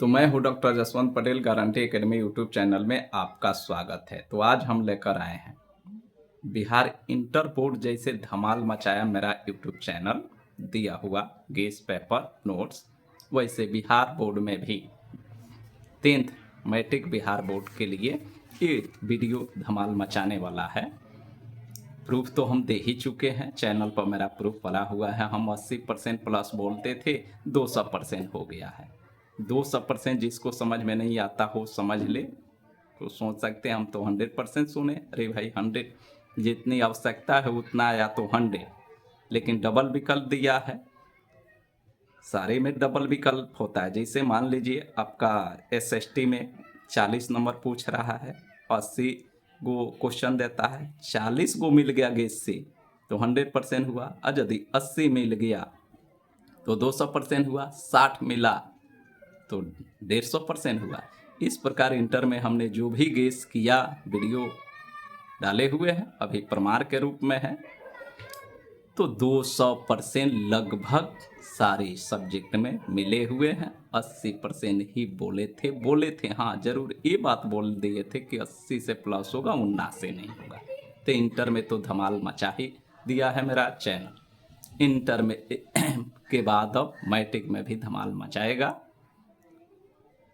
तो मैं हूं doctor Jaswant Patel, guarantee academy YouTube channel में आपका स्वागत है। तो आज हम लेकर आए हैं बिहार इंटर बोर्ड जैसे धमाल मचाया मेरा यूट्यूब चैनल दिया हुआ गेस पेपर नोट्स, वैसे बिहार बोर्ड में भी 10th मैट्रिक बिहार बोर्ड के लिए ये वीडियो धमाल मचाने वाला है। प्रूफ तो हम दे ही चुके हैं, चैनल पर मेरा प्रूफ पड़ा हुआ है। हम 80% प्लस बोलते थे, 200% हो गया है। 200% जिसको समझ में नहीं आता हो समझ ले, तो सोच सकते हैं हम तो 100% सुने। अरे भाई 100 जितनी आवश्यकता है उतना आया तो 100, लेकिन डबल विकल्प दिया है। सारे में डबल विकल्प होता है। जैसे मान लीजिए आपका SST में 40 नंबर पूछ रहा है, 80 गो क्वेश्चन देता है, 40 गो मिल गया गेस से तो 100% हुआ। और यदि 80 मिल गया तो 200% हुआ, 60 मिला तो 150% हुआ। इस प्रकार इंटर में हमने जो भी गेस किया वीडियो डाले हुए हैं, अभी प्रमाण के रूप में है। तो 200% लगभग सारे सब्जेक्ट में मिले हुए हैं। 80% ही बोले थे हाँ जरूर ये बात बोल दिए थे कि 80 से प्लस होगा, 19 से नहीं होगा। तो इंटर में तो धमाल मचा ही दिया है मेरा चैनल। इंटर में के बाद अब मैट्रिक में भी धमाल मचाएगा।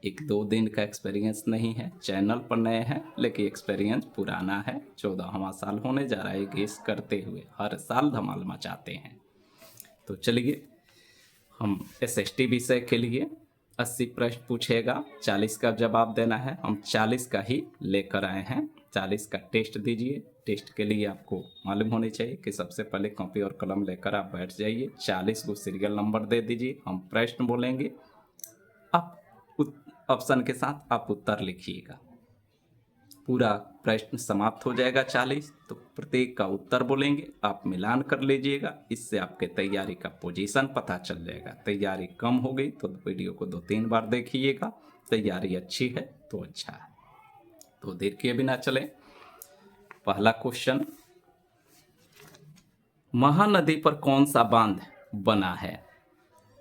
1-2 दिन का एक्सपीरियंस नहीं है, चैनल पर नए हैं, लेकिन एक्सपीरियंस पुराना है। 14वां साल होने जा रहा है गेस करते हुए, हर साल धमाल मचाते हैं। तो चलिए, हम SST विषय के लिए 80 प्रश्न पूछेगा, 40 का जवाब देना है। हम 40 का ही लेकर आए हैं। 40 का टेस्ट दीजिए। टेस्ट के लिए आपको मालूम होनी चाहिए कि सबसे पहले कॉपी और कलम लेकर आप बैठ जाइए। 40 को सीरियल नंबर दे दीजिए। हम प्रश्न बोलेंगे, आप ऑप्शन के साथ आप उत्तर लिखिएगा। पूरा प्रश्न समाप्त हो जाएगा 40, तो प्रत्येक का उत्तर बोलेंगे, आप मिलान कर लीजिएगा। इससे आपके तैयारी का पोजीशन पता चल जाएगा। तैयारी कम हो गई तो वीडियो को 2-3 बार देखिएगा। तैयारी अच्छी है तो अच्छा है। तो देर किए बिना चले, पहला क्वेश्चन, महानदी पर कौन सा बांध बना है?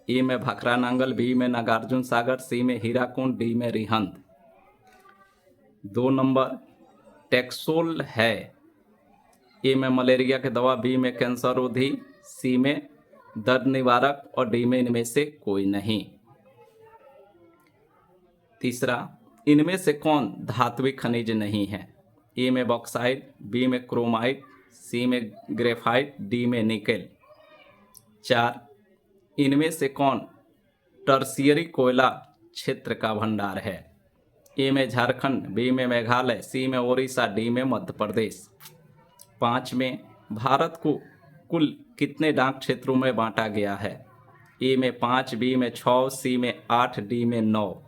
ए में भाखरा नांगल, बी में नागार्जुन सागर, सी में हीराकुंड, डी में रिहंद। 2 नंबर टेक्सोल है। ए में मलेरिया की दवा, बी में कैंसर रोधी, सी में दर्द निवारक और डी में इनमें से कोई नहीं। तीसरा, इनमें से कौन धात्विक खनिज नहीं है? ए में बॉक्साइट, बी में क्रोमाइट, सी में ग्रेफाइट, डी में निकेल। 4, इनमें से कौन टर्शियरी कोयला क्षेत्र का भंडार है? ए में झारखंड, बी में मेघालय, सी में ओडिशा, डी में मध्य प्रदेश। 5 में भारत को कुल कितने डाक क्षेत्रों में बांटा गया है? ए में 5, बी में 6, सी में 8, डी में 9।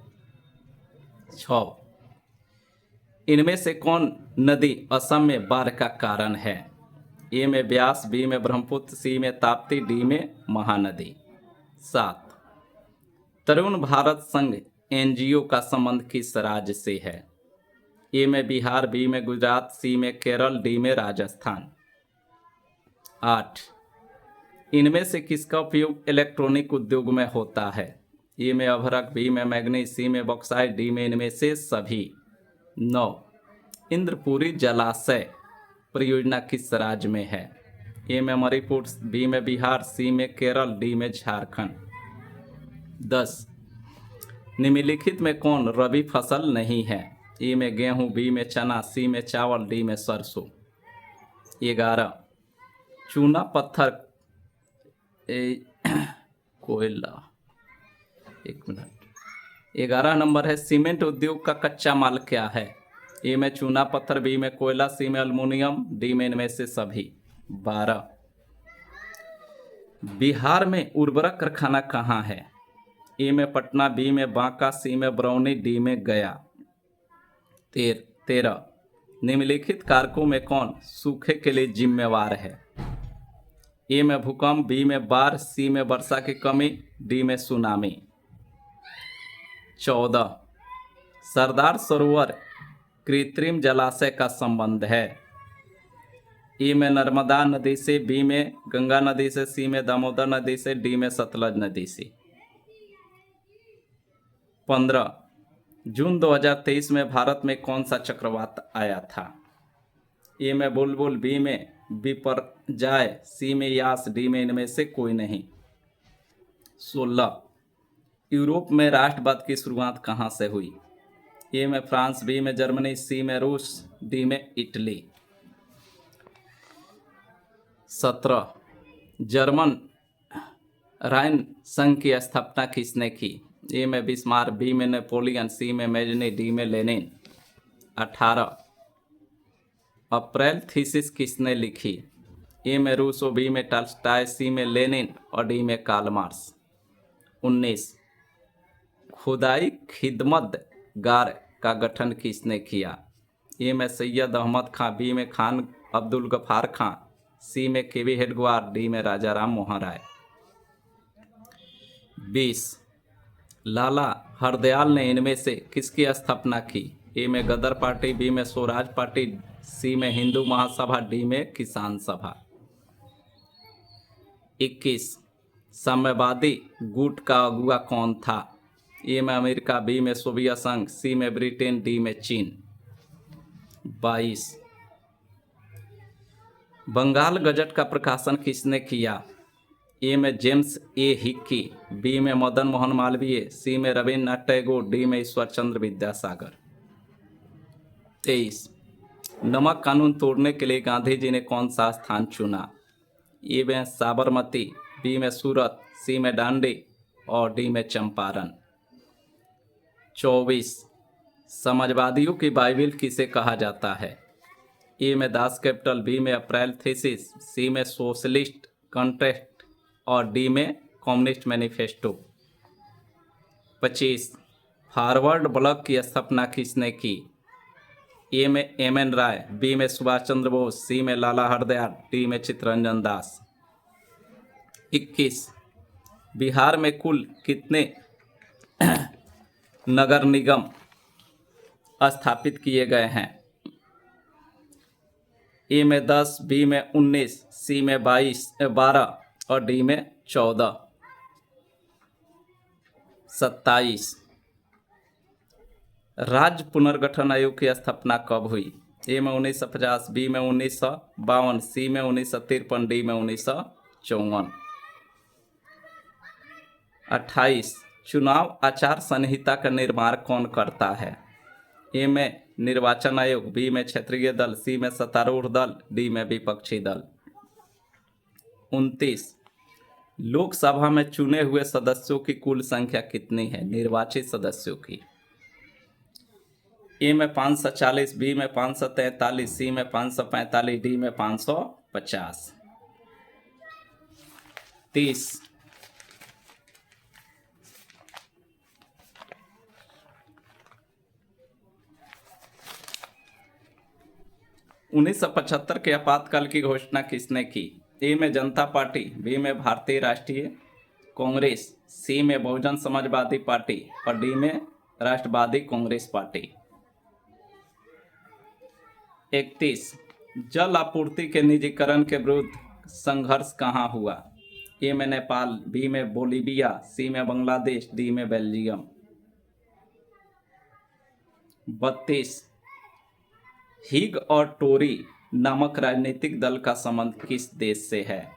6, इनमें से कौन नदी असम में बाढ़ का कारण है? ए में ब्यास, बी में ब्रह्मपुत्र, सी में ताप्ती, डी में महानदी। 7, तरुण भारत संघ NGO का संबंध किस राज्य से है? ए में बिहार, बी में गुजरात, सी में केरल, डी में राजस्थान। 8, इनमें से किसका उपयोग इलेक्ट्रॉनिक उद्योग में होता है? ए में अभ्रक, बी में मैग्नीज, सी में बॉक्साइट, डी में इनमें से सभी। 9, इंद्रपुरी जलाशय परियोजना किस राज्य में है? ए में मणिपुर, बी में बिहार, सी में केरल, डी में झारखंड। 10, निम्नलिखित में कौन रबी फसल नहीं है? ए में गेहूं, बी में चना, सी में चावल, डी में सरसों। 11, चूना पत्थर कोयला, 1 मिनट। 11 नंबर है, सीमेंट उद्योग का कच्चा माल क्या है? ए में चूना पत्थर, बी में कोयला, सी में एल्युमिनियम, डी में इनमें से सभी। 12, बिहार में उर्वरक कारखाना कहाँ है? ए में पटना, बी में बांका, सी में बरौनी, डी में गया। 13, निम्नलिखित कारकों में कौन सूखे के लिए जिम्मेवार है? ए में भूकंप, बी में बाढ़, सी में वर्षा की कमी, डी में सुनामी। 14, सरदार सरोवर कृत्रिम जलाशय का संबंध है? ए में नर्मदा नदी से, बी में गंगा नदी से, सी में दामोदर नदी से, डी में सतलज नदी से। 15 जून 2023 में भारत में कौन सा चक्रवात आया था? ए में बुलबुल, बी में बिपरजॉय, सी में यास, डी में इनमें से कोई नहीं। 16 यूरोप में राष्ट्रवाद की शुरुआत कहाँ से हुई? ए में फ्रांस, बी में जर्मनी, सी में रूस, डी में इटली। 17 जर्मन राइन संघ की स्थापना किसने की? ए में बिस्मार्क, बी में नेपोलियन, सी में मेजनी, डी में लेनिन। 18 अप्रैल थीसिस किसने लिखी? ए में रूसो, बी में टॉल्स्टॉय, सी में लेनिन और डी में कार्ल मार्क्स। 19 खुदाई खिदमतगार का गठन किसने किया? ए में सैयद अहमद खां, बी में खान अब्दुल गफार खां, सी में केवी हेडगवार, डी में राजा राम मोहन राय। 20 लाला हरदयाल ने इनमें से किसकी स्थापना की? ए में गदर पार्टी, बी में स्वराज पार्टी, सी में हिंदू महासभा, डी में किसान सभा। 21 साम्यवादी गुट का अगुवा कौन था? ए में अमेरिका, बी में सोवियत संघ, सी में ब्रिटेन, डी में चीन। 22 बंगाल गजट का प्रकाशन किसने किया? ए में जेम्स ए हिक्की, बी में मदन मोहन मालवीय, सी में रविन्द्रनाथ टैगोर, डी में ईश्वर चंद्र विद्यासागर। 23 नमक कानून तोड़ने के लिए गांधी जी ने कौन सा स्थान चुना? ए में साबरमती, बी में सूरत, सी में डांडी और डी में चंपारण। 24 समाजवादियों की बाइबिल किसे कहा जाता है? ए में दास कैपिटल, बी में अप्रैल थीसिस, सी में सोशलिस्ट कॉन्ट्रैक्ट और डी में कम्युनिस्ट मैनिफेस्टो। 25 फॉरवर्ड ब्लॉक की स्थापना किसने की? ए में एम.एन. राय, बी में सुभाष चंद्र बोस, सी में लाला हरदयाल, डी में चित्तरंजन दास। 21 बिहार में कुल कितने नगर निगम स्थापित किए गए हैं? ए में 10, बी में 19, सी में 12 और डी में 14। 27 राज्य पुनर्गठन आयोग की स्थापना कब हुई? ए में 1950, बी में 1952, सी में 1953, डी में 1954। 28 चुनाव आचार संहिता का निर्माण कौन करता है? ए में निर्वाचन आयोग, बी में क्षेत्रीय दल, सी में सत्तारूढ़ दल, डी में विपक्षी दल। 29 लोकसभा में चुने हुए सदस्यों की कुल संख्या कितनी है निर्वाचित सदस्यों की? ए में 540, बी में 543, सी में 545, डी में 550। 30 1975 के आपातकाल की घोषणा किसने की? ए में जनता पार्टी, बी में भारतीय राष्ट्रीय कांग्रेस, सी में बहुजन समाजवादी पार्टी और डी में राष्ट्रवादी कांग्रेस पार्टी। 31 जल आपूर्ति के निजीकरण के विरुद्ध संघर्ष कहाँ हुआ? ए में नेपाल, बी में बोलीविया, सी में बांग्लादेश, डी में बेल्जियम। 32 हिग और टोरी नामक राजनीतिक दल का संबंध किस देश से है?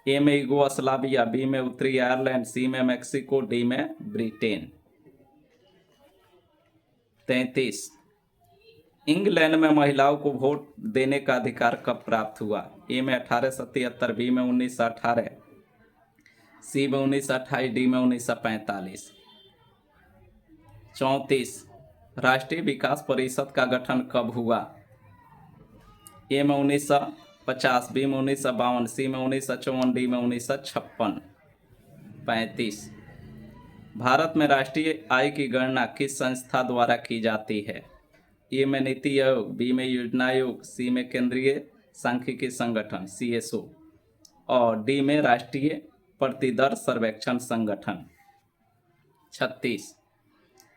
ए में यूगोस्लाविया, बी में उत्तरी आयरलैंड, सी में मेक्सिको, डी में ब्रिटेन। 33 इंग्लैंड में महिलाओं को वोट देने का अधिकार कब प्राप्त हुआ? ए में 1873, बी में 1918, सी में 1928, डी में 1945। 34 राष्ट्रीय विकास परिषद का गठन कब हुआ? ए में 1950, बी में 1952, सी में 1954, डी में 1956। 35 भारत में राष्ट्रीय आय की गणना किस संस्था द्वारा की जाती है? ए में नीति आयोग, बी में योजना आयोग, सी में केंद्रीय सांख्यिकी संगठन CSO और डी में राष्ट्रीय प्रतिदर सर्वेक्षण संगठन। 36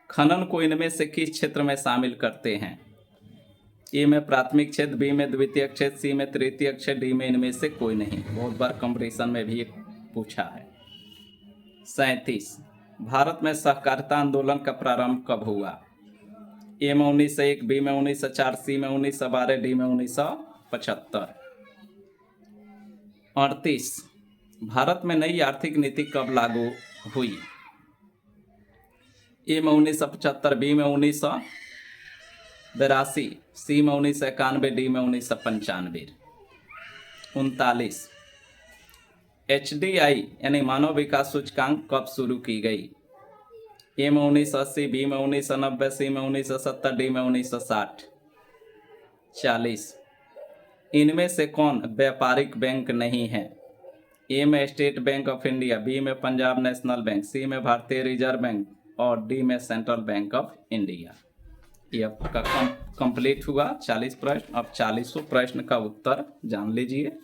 खनन को इनमें से किस क्षेत्र में शामिल करते हैं? ए में प्राथमिक क्षेत्र, बी में द्वितीय क्षेत्र, सी में तृतीय क्षेत्र, डी में इनमें से कोई नहीं। बहुत बार कंपटीशन में भी पूछा है। 37 भारत में सहकारिता आंदोलन का प्रारंभ कब हुआ? ए में 1901, बी में 1904, सी में 1912, डी में 1975। 38, भारत में नई आर्थिक नीति कब लागू हुई? ए में 1975, बी में 1982, सी में 1991, डी में 1995। 39, HDI यानी मानव विकास सूचकांक कब शुरू की गई? ए में 1980, बी में 1990, सी में 1970, डी में 1960। 40, इनमें से कौन व्यापारिक बैंक नहीं है? ए में state bank of India, B में पंजाब नेशनल बैंक, सी में भारतीय रिजर्व बैंक और डी में सेंट्रल बैंक ऑफ इंडिया। ये आपका कंप्लीट हुआ 40 प्रश्न। अब 40वें प्रश्न का उत्तर जान लीजिए।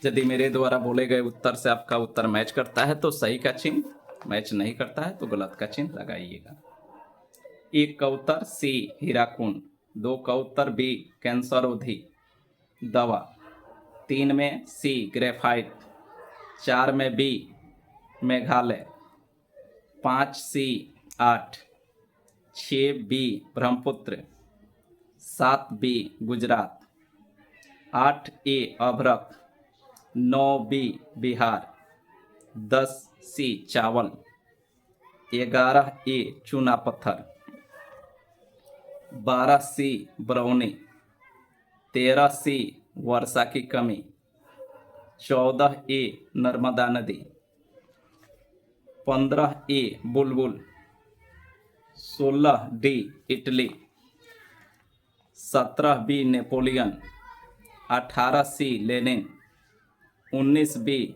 यदि मेरे द्वारा बोले गए उत्तर से आपका उत्तर मैच करता है तो सही का चिन्ह, मैच नहीं करता है तो गलत का चिन्ह लगाइएगा। 1 का उत्तर सी हीराकुंड, 2 का उत्तर बी कैंसरोधी दवा, 3 में सी ग्रेफाइट, 4 में बी मेघालय, 5 सी 8, 6 बी ब्रह्मपुत्र, 7 बी गुजरात, 8 ए अभ्रक, 9 बी बिहार, 10 सी चावल, 11 ए चूना पत्थर, 12 सी बरौनी, 13 सी वर्षा की कमी, 14 ए नर्मदा नदी, 15 A Bulbul, 16 D Italy, 17 B Napoleon, 18 C Lenin, 19 B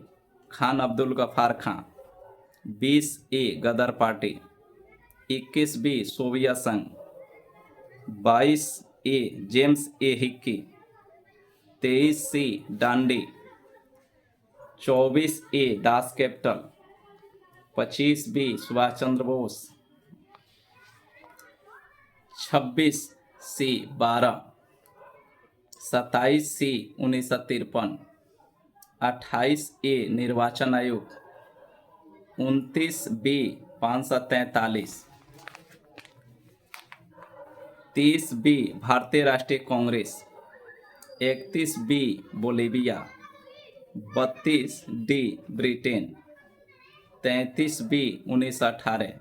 Khan Abdul Gaffar Khan, 20 A Ghadar party, 21 B Soviet संघ, 22 A James A Hickey, 23 C Dandi, 24 A Das Kapital, 25 B Subhash Chandra Bose, 26 C 12, 27 C 1953, 28 A निर्वाचन आयोग, 29 बी 543, 30 बी भारतीय राष्ट्रीय Congress, 31 B Bolivia, 32 D Britain, 33 B 1918,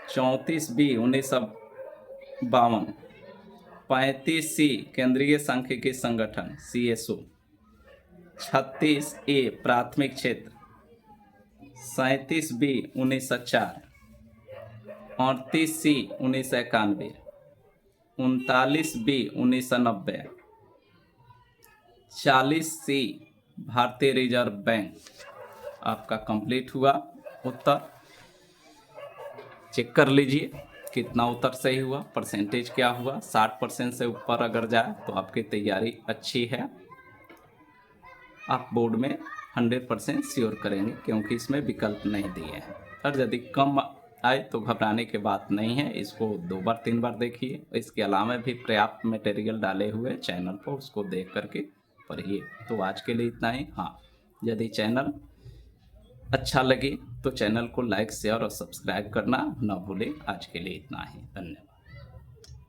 34 B 1952, 35 सी केंद्रीय सांख्यिकी संगठन CSO, 36 ए प्राथमिक क्षेत्र, 37 बी 1904, 38 सी 1991, 39 बी 1990, 40 सी भारतीय रिजर्व बैंक। आपका कंप्लीट हुआ उत्तर। चेक कर लीजिए कितना उत्तर सही हुआ, परसेंटेज क्या हुआ। 60% से ऊपर अगर जाए तो आपकी तैयारी अच्छी है, आप बोर्ड में 100% श्योर करेंगे क्योंकि इसमें विकल्प नहीं दिए हैं। और यदि कम आए तो घबराने की बात नहीं है, इसको 2 बार 3 बार देखिए। इसके अलावा भी पर्याप्त मटेरियल डाले हुए चैनल पर, उसको देख करके पढ़िए। तो आज के लिए इतना ही। हाँ, यदि चैनल अच्छा लगे तो चैनल को लाइक शेयर और सब्सक्राइब करना ना भूलें। आज के लिए इतना ही, धन्यवाद।